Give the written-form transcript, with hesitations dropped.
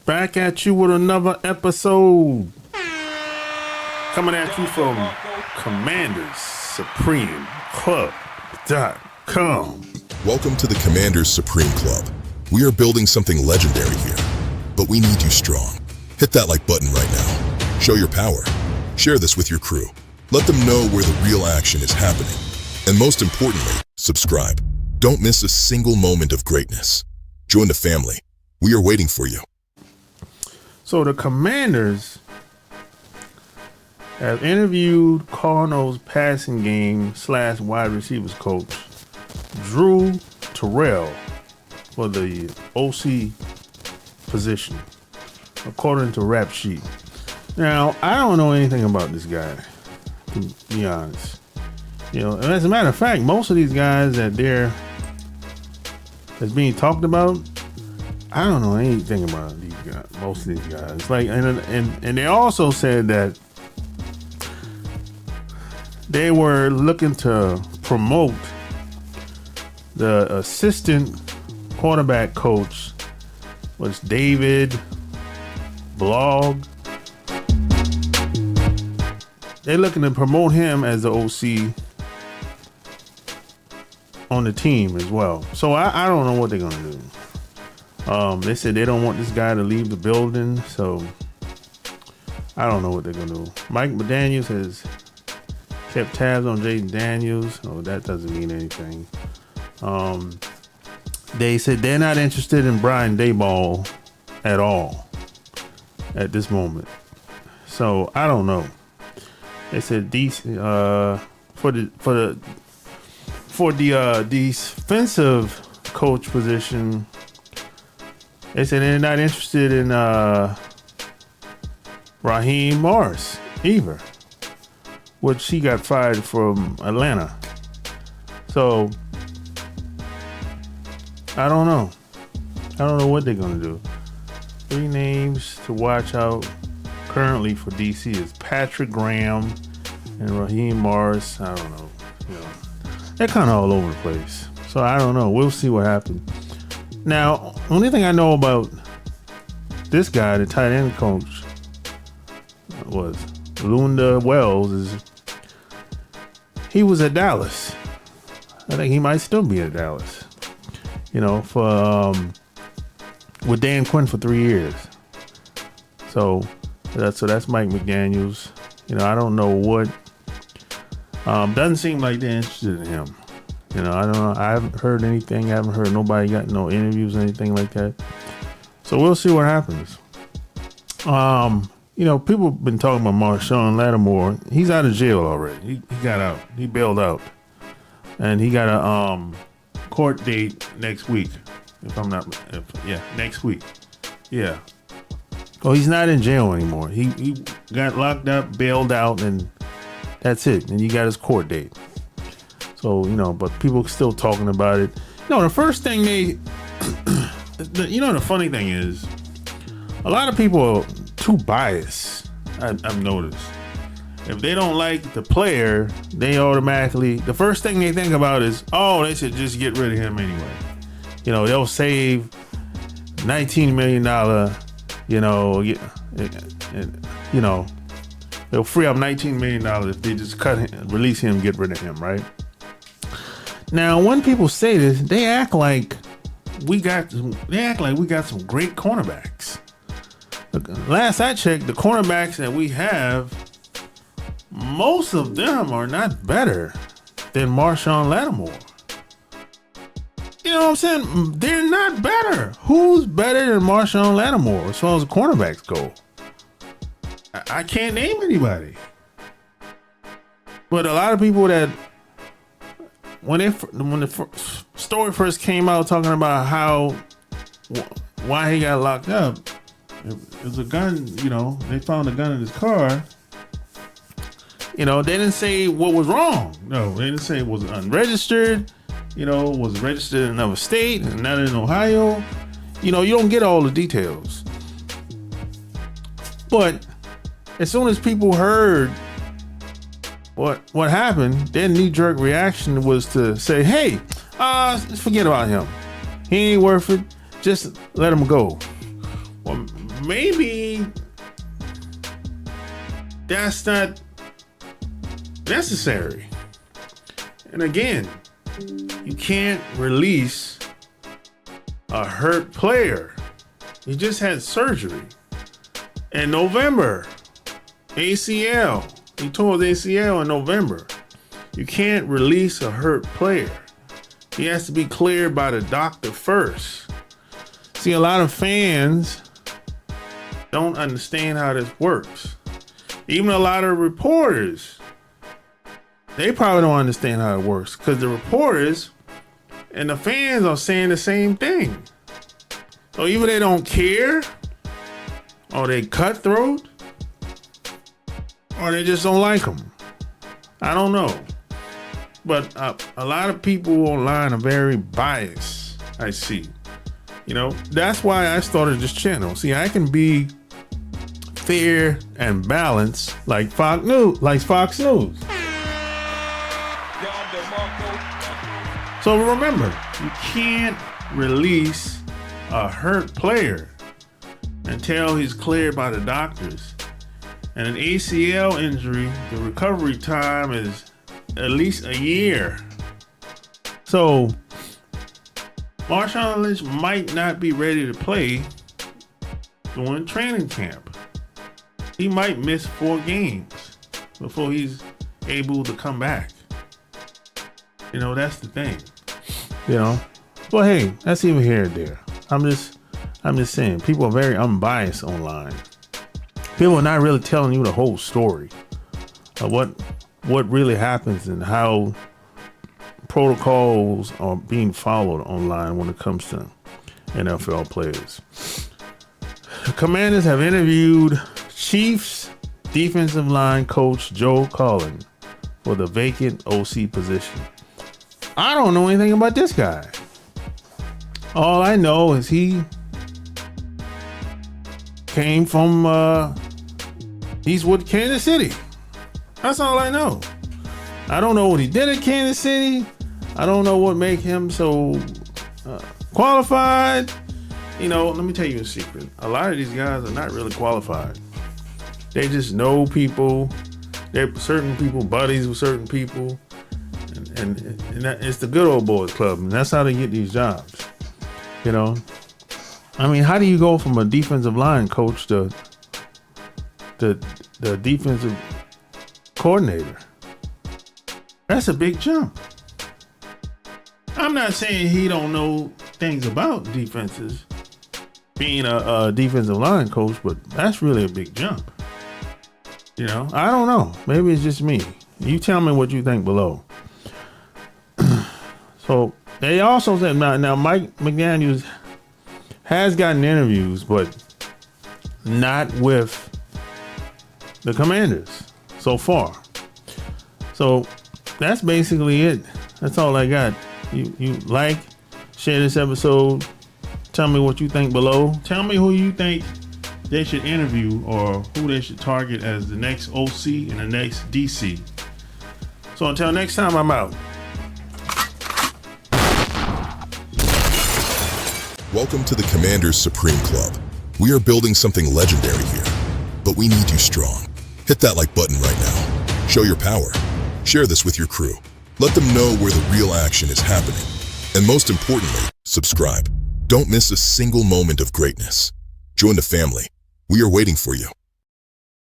Back at you with another episode. Coming at you from Commanders Supreme Club.com. Welcome to the Commanders Supreme Club. We are building something legendary here, but we need you strong. Hit that like button right now. Show your power. Share this with your crew. Let them know where the real action is happening. And most importantly, subscribe. Don't miss a single moment of greatness. Join the family. We are waiting for you. So the Commanders have interviewed Cardinals passing game / wide receivers coach Drew Terrell for the OC position, according to Rap Sheet. Now, I don't know anything about this guy, to be honest. You know, and as a matter of fact, most of these guys that's being talked about, I don't know anything about these guys. Most of these guys, like, and they also said that they were looking to promote the assistant quarterback coach, was David Blog. They're looking to promote him as the OC on the team as well. So I don't know what they're gonna do. They said they don't want this guy to leave the building, so I don't know what they're gonna do. Mike McDaniels has kept tabs on Jaden Daniels. Oh, that doesn't mean anything. They said they're not interested in Brian Daball at all at this moment. So I don't know. They said these for the defensive coach position. They said they're not interested in Raheem Morris either, which he got fired from Atlanta. So I don't know. I don't know what they're gonna do. 3 names to watch out currently for DC is Patrick Graham and Raheem Morris. I don't know. You know, they're kind of all over the place. So I don't know. We'll see what happens. Now, only thing I know about this guy, the tight end coach, was Lunda Wells, is he was at Dallas. I think he might still be at Dallas. You know, for with Dan Quinn for 3 years. So that's Mike McDaniels. You know, I don't know what. Doesn't seem like they're interested in him. You know, I don't know. I haven't heard anything. I haven't heard nobody got no interviews or anything like that. So we'll see what happens. You know, people have been talking about Marshon Lattimore. He's out of jail already. He got out. He bailed out. And he got a court date next week. Next week. Yeah. Oh, he's not in jail anymore. He got locked up, bailed out, and that's it. And he got his court date. So, you know, but people still talking about it. You know, the first thing the funny thing is, a lot of people are too biased, I've noticed. If they don't like the player, they automatically, the first thing they think about is, oh, they should just get rid of him anyway. You know, they'll save $19 million, they'll free up $19 million if they just release him, get rid of him, right? Now, when people say this, they act like we got some great cornerbacks. Last I checked, the cornerbacks that we have, most of them are not better than Marshon Lattimore. You know what I'm saying? They're not better. Who's better than Marshon Lattimore as far as the cornerbacks go? I can't name anybody. But a lot of people that when the story first came out talking about why he got locked up, it was a gun. You know, they found a gun in his car. You know, they didn't say what was wrong. No, they didn't say it was unregistered. You know, was registered in another state and not in Ohio. You know, you don't get all the details. But as soon as people heard what happened, their knee-jerk reaction was to say, hey, forget about him. He ain't worth it. Just let him go. Well, maybe that's not necessary. And again, you can't release a hurt player. He just had surgery in November. ACL. He tore his ACL in November. You can't release a hurt player. He has to be cleared by the doctor first. See, a lot of fans don't understand how this works. Even a lot of reporters, they probably don't understand how it works, because the reporters and the fans are saying the same thing. So either they don't care, or they cutthroat, or they just don't like them. I don't know. But a lot of people online are very biased, I see. You know, that's why I started this channel. See, I can be fair and balanced like Fox News. So remember, you can't release a hurt player until he's cleared by the doctors. And an ACL injury, the recovery time is at least a year. So Marshon Lynch might not be ready to play during training camp. He might miss 4 games before he's able to come back. You know, that's the thing. You know, well, hey, that's even here or there. I'm just saying, people are very unbiased online. People are not really telling you the whole story of what really happens and how protocols are being followed online when it comes to NFL players. The Commanders have interviewed Chiefs defensive line coach Joe Cullen for the vacant OC position. I don't know anything about this guy. All I know is he came from he's with Kansas City. That's all I know. I don't know what he did at Kansas City. I don't know what make him so qualified. You know, let me tell you a secret. A lot of these guys are not really qualified. They just know people. They're certain people, buddies with certain people. And that, it's the good old boys club. And that's how they get these jobs. You know? I mean, how do you go from a defensive line coach to the defensive coordinator? That's a big jump. I'm not saying he don't know things about defenses, being a defensive line coach, but that's really a big jump. You know, I don't know. Maybe it's just me. You tell me what you think below. So they also said now Mike McDaniels has gotten interviews, but not with the Commanders so far. So that's basically it. That's all I got. You like, share this episode. Tell me what you think below. Tell me who you think they should interview or who they should target as the next OC and the next DC. So until next time, I'm out. Welcome to the Commanders Supreme Club. We are building something legendary here, but we need you strong. Hit that like button right now. Show your power. Share this with your crew. Let them know where the real action is happening. And most importantly, subscribe. Don't miss a single moment of greatness. Join the family. We are waiting for you.